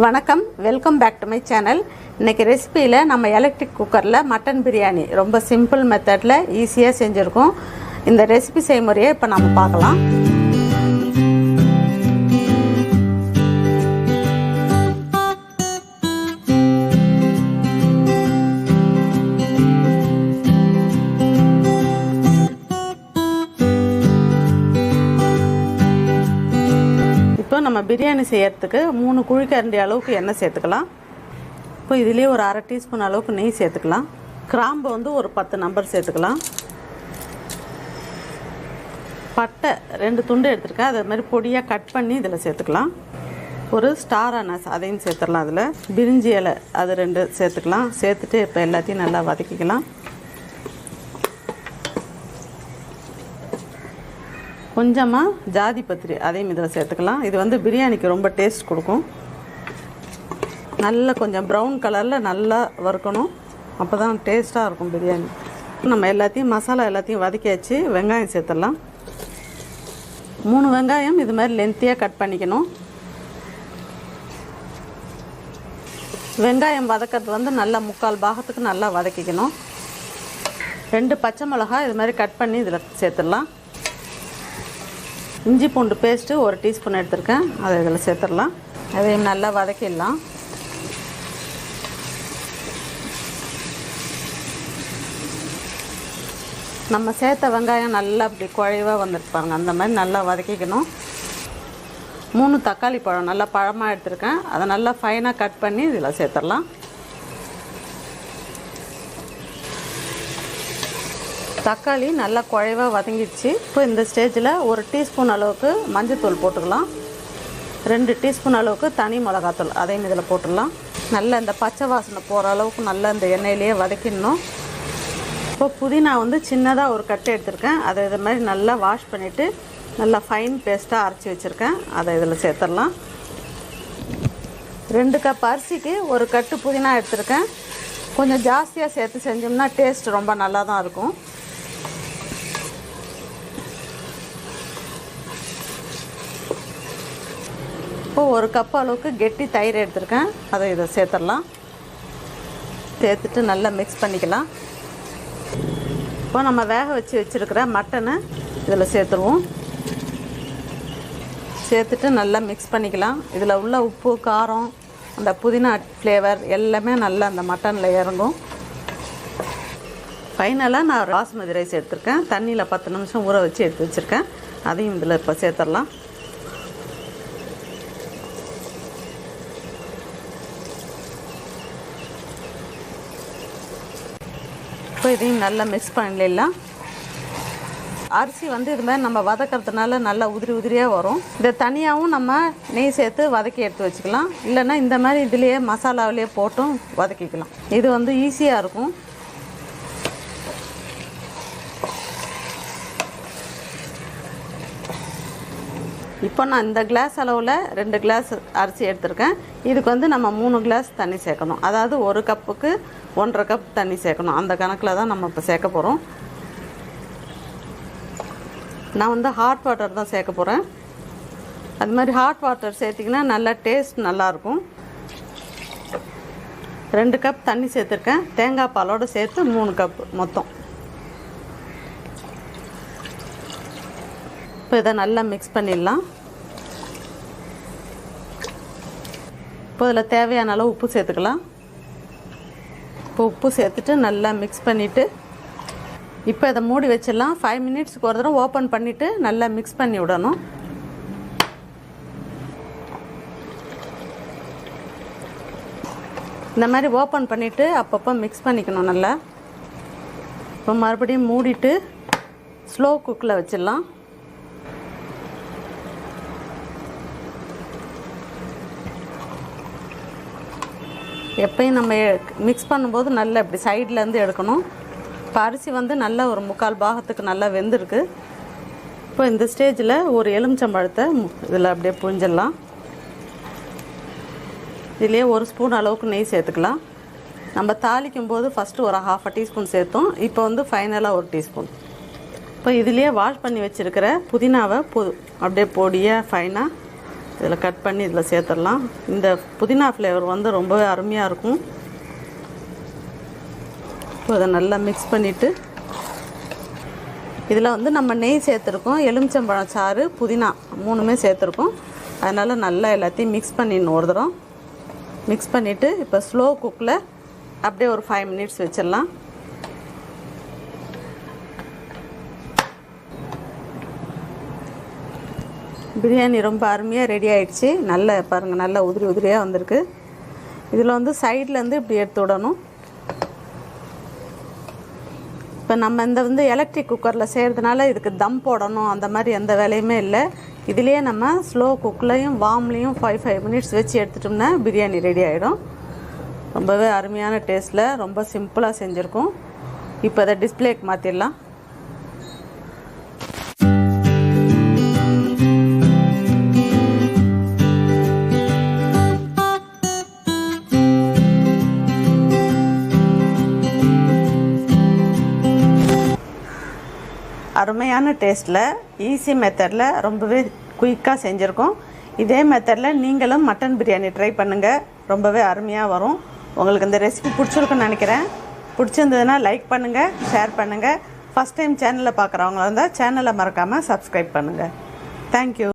வணக்கம், welcome back to my channel. இன்றைக்கி ரெசிபியில் நம்ம எலக்ட்ரிக் குக்கரில் மட்டன் பிரியாணி ரொம்ப சிம்பிள் மெத்தடில் ஈஸியாக செஞ்சுருக்கோம். இந்த ரெசிபி செய்முறையை இப்போ நம்ம பார்க்கலாம். இப்போ நம்ம பிரியாணி செய்யறதுக்கு 3 குழிக்கரண்டி அளவுக்கு எண்ணெய் சேர்த்துக்கலாம். இப்போ இதுலேயே ஒரு அரை டீஸ்பூன் அளவுக்கு நெய் சேர்த்துக்கலாம். கிராம்பு வந்து ஒரு 10 நம்பர் சேர்த்துக்கலாம். பட்டை 2 துண்டு எடுத்துருக்கேன், அதே மாதிரி பொடியாக கட் பண்ணி இதில் சேர்த்துக்கலாம். ஒரு ஸ்டார் அனஸ் அதையும் சேர்த்துடலாம். அதில் பிரிஞ்சி இலை அது 2 சேர்த்துக்கலாம். சேர்த்துட்டு இப்போ எல்லாத்தையும் நல்லா வதக்கிக்கலாம். கொஞ்சமாக ஜாதி பத்திரி அதையும் இதில் சேர்த்துக்கலாம். இது வந்து பிரியாணிக்கு ரொம்ப டேஸ்ட் கொடுக்கும். நல்லா கொஞ்சம் ப்ரௌன் கலரில் நல்லா வறுக்கணும், அப்போ தான் டேஸ்ட்டாக இருக்கும் பிரியாணி. நம்ம எல்லாத்தையும் மசாலா எல்லாத்தையும் வதக்கியாச்சு. வெங்காயம் சேர்த்துடலாம். 3 வெங்காயம் இது மாதிரி லென்த்தியாக கட் பண்ணிக்கணும். வெங்காயம் வதக்கிறது வந்து நல்லா 3/4 பாகத்துக்கு நல்லா வதக்கிக்கணும். 2 பச்சை மிளகாய் இது மாதிரி கட் பண்ணி இதில் சேர்த்துடலாம். இஞ்சி பூண்டு பேஸ்ட்டு 1 டீஸ்பூன் எடுத்துருக்கேன், அதை இதில் சேர்த்துடலாம். அதையும் நல்லா வதக்கிடலாம். நம்ம சேர்த்த வெங்காயம் நல்லா அப்படி குழைவாக வந்துட்டு பாருங்க, அந்த மாதிரி நல்லா வதக்கிக்கணும். 3 தக்காளி பழம் நல்லா பழமாக எடுத்துருக்கேன், அதை நல்லா ஃபைனாக கட் பண்ணி இதில் சேர்த்துடலாம். தக்காளி நல்லா குழைவாக வதங்கிடுச்சு. இப்போ இந்த ஸ்டேஜில் 1 டீஸ்பூன் அளவுக்கு மஞ்சள்தூள் போட்டுக்கலாம். 2 டீஸ்பூன் அளவுக்கு தனி மிளகாத்தூள் அதையும் இதில் போட்டுடலாம். நல்லா இந்த பச்சை வாசனை போகிற அளவுக்கு நல்லா இந்த எண்ணெயிலேயே வதக்கிடணும். இப்போ புதினா வந்து சின்னதாக ஒரு கட்டு எடுத்திருக்கேன், அதை இது மாதிரி நல்லா வாஷ் பண்ணிவிட்டு நல்லா ஃபைன் பேஸ்ட்டாக அரைச்சி வச்சுருக்கேன், அதை இதில் சேர்த்துடலாம். 2 கப் அரிசிக்கு 1 கட்டு புதினா எடுத்திருக்கேன். கொஞ்சம் ஜாஸ்தியாக சேர்த்து செஞ்சோம்னா டேஸ்ட் ரொம்ப நல்லா தான் இருக்கும். இப்போது 1 கப் அளவுக்கு கெட்டி தயிர் எடுத்திருக்கேன், அதை இதை சேர்த்துடலாம். சேர்த்துட்டு நல்லா மிக்ஸ் பண்ணிக்கலாம். இப்போ நம்ம வேக வச்சுருக்கிற மட்டனை இதில் சேர்த்துருவோம். சேர்த்துட்டு நல்லா மிக்ஸ் பண்ணிக்கலாம். இதில் உள்ள உப்பு, காரம், அந்த புதினா ஃப்ளேவர் எல்லாமே நல்லா அந்த மட்டனில் இறங்கும். ஃபைனலாக நான் பாஸ்மதி ரைஸ் எடுத்திருக்கேன், தண்ணியில் 10 நிமிஷம் ஊற வச்சு எடுத்து வச்சுருக்கேன், அதையும் இதில் இப்போ சேர்த்துடலாம். இப்போ இதையும் நல்லா மிக்ஸ் பண்ணிடலாம். அரிசி வந்து இது மாதிரி நம்ம வதக்கிறதுனால நல்லா உதிரி உதிரியாக வரும். இதை தனியாகவும் நம்ம நெய் சேர்த்து வதக்கி எடுத்து வச்சுக்கலாம், இல்லைன்னா இந்த மாதிரி இதுலேயே மசாலாவிலேயே போட்டும் வதக்கிக்கலாம். இது வந்து ஈஸியாக இருக்கும். இப்போ நான் இந்த கிளாஸ் அளவில் 2 கிளாஸ் அரிசி எடுத்திருக்கேன். இதுக்கு வந்து நம்ம 3 கிளாஸ் தண்ணி சேர்க்கணும். அதாவது 1 கப்புக்கு 1.5 கப் தண்ணி சேர்க்கணும். அந்த கணக்கில் தான் நம்ம இப்போ சேர்க்க போகிறோம். நான் வந்து ஹாட் வாட்டர் தான் சேர்க்க போகிறேன். அது மாதிரி ஹாட் வாட்டர் சேர்த்திங்கன்னா நல்லா டேஸ்ட் நல்லாயிருக்கும். 2 கப் தண்ணி சேர்த்துருக்கேன். தேங்காய் பாலோடு சேர்த்து 3 கப் மொத்தம். இப்போ இதை நல்லா மிக்ஸ் பண்ணிடலாம். இப்போ இதில் தேவையான அளவு உப்பு சேர்த்துக்கலாம். இப்போ உப்பு சேர்த்துட்டு நல்லா மிக்ஸ் பண்ணிவிட்டு இப்போ இதை மூடி வச்சிடலாம். 5 மினிட்ஸுக்கு ஒரு தடவை ஓப்பன் பண்ணிவிட்டு நல்லா மிக்ஸ் பண்ணி விடணும். இந்த மாதிரி ஓப்பன் பண்ணிவிட்டு அப்பப்போ மிக்ஸ் பண்ணிக்கணும் நல்லா. இப்போ மறுபடியும் மூடிட்டு ஸ்லோ குக்கில் வச்சிடலாம். எப்பயும் நம்ம மிக்ஸ் பண்ணும்போது நல்லா இப்படி சைட்லேருந்து எடுக்கணும். இப்போ அரிசி வந்து நல்லா ஒரு 3/4 பாகத்துக்கு நல்லா வெந்திருக்கு. இப்போ இந்த ஸ்டேஜில் ஒரு எலுமிச்சம்பழத்தை இதில் அப்படியே புழிஞ்சிடலாம். இதிலே 1 ஸ்பூன் அளவுக்கு நெய் சேர்த்துக்கலாம். நம்ம தாளிக்கும் போது ஃபஸ்ட்டு ஒரு 1/2 டீஸ்பூன் சேர்த்தோம், இப்போ வந்து ஃபைனலாக 1 டீஸ்பூன். இப்போ இதிலே வாஷ் பண்ணி வச்சுருக்கிற புதினாவை அப்படியே பொடியாக ஃபைனாக இதில் கட் பண்ணி இதில் சேர்த்துடலாம். இந்த புதினா ஃப்ளேவர் வந்து ரொம்பவே அருமையாக இருக்கும். இப்போ அதை நல்லா மிக்ஸ் பண்ணிவிட்டு இதில் வந்து நம்ம நெய் சேர்த்துருக்கோம், எலுமிச்சம்பழம் சாறு, புதினா 3மே சேர்த்துருக்கோம். அதனால் நல்லா எல்லாத்தையும் மிக்ஸ் பண்ணிடணும். ஒரு தரம் மிக்ஸ் பண்ணிவிட்டு இப்போ ஸ்லோ குக்கில் அப்படியே ஒரு 5 மினிட்ஸ் வச்சிடலாம். பிரியாணி ரொம்ப அருமையாக ரெடி ஆகிடுச்சு. நல்லா பாருங்கள், நல்லா உதிரி உதிரியாக வந்திருக்கு. இதில் வந்து சைட்லேருந்து இப்படி எடுத்து விடணும். இப்போ நம்ம இந்த வந்து எலக்ட்ரிக் குக்கரில் செய்கிறதுனால இதுக்கு தம் போடணும் அந்த மாதிரி எந்த வேலையுமே இல்லை. இதுலேயே நம்ம ஸ்லோ குக்லையும் வார்ம்லேயும் 5 மினிட்ஸ் வச்சு எடுத்துட்டோம்னா பிரியாணி ரெடி ஆகிடும். ரொம்பவே அருமையான டேஸ்ட்டில் ரொம்ப சிம்பிளாக செஞ்சுருக்கோம். இப்போ அதை டிஸ்பிளேக்கு மாற்றிடலாம். அருமையான டேஸ்ட்டில் ஈஸி மெத்தடில் ரொம்பவே குயிக்காக செஞ்சுருக்கோம். இதே மெத்தடில் நீங்களும் மட்டன் பிரியாணி ட்ரை பண்ணுங்கள். ரொம்பவே அருமையாக வரும். உங்களுக்கு இந்த ரெசிபி பிடிச்சிருக்குன்னு நினைக்கிறேன். பிடிச்சிருந்ததுன்னா லைக் பண்ணுங்கள், ஷேர் பண்ணுங்கள். ஃபஸ்ட் டைம் சேனலில் பார்க்குறவங்களா இருந்தால் சேனலை மறக்காமல் சப்ஸ்கிரைப் பண்ணுங்கள். தேங்க்யூ.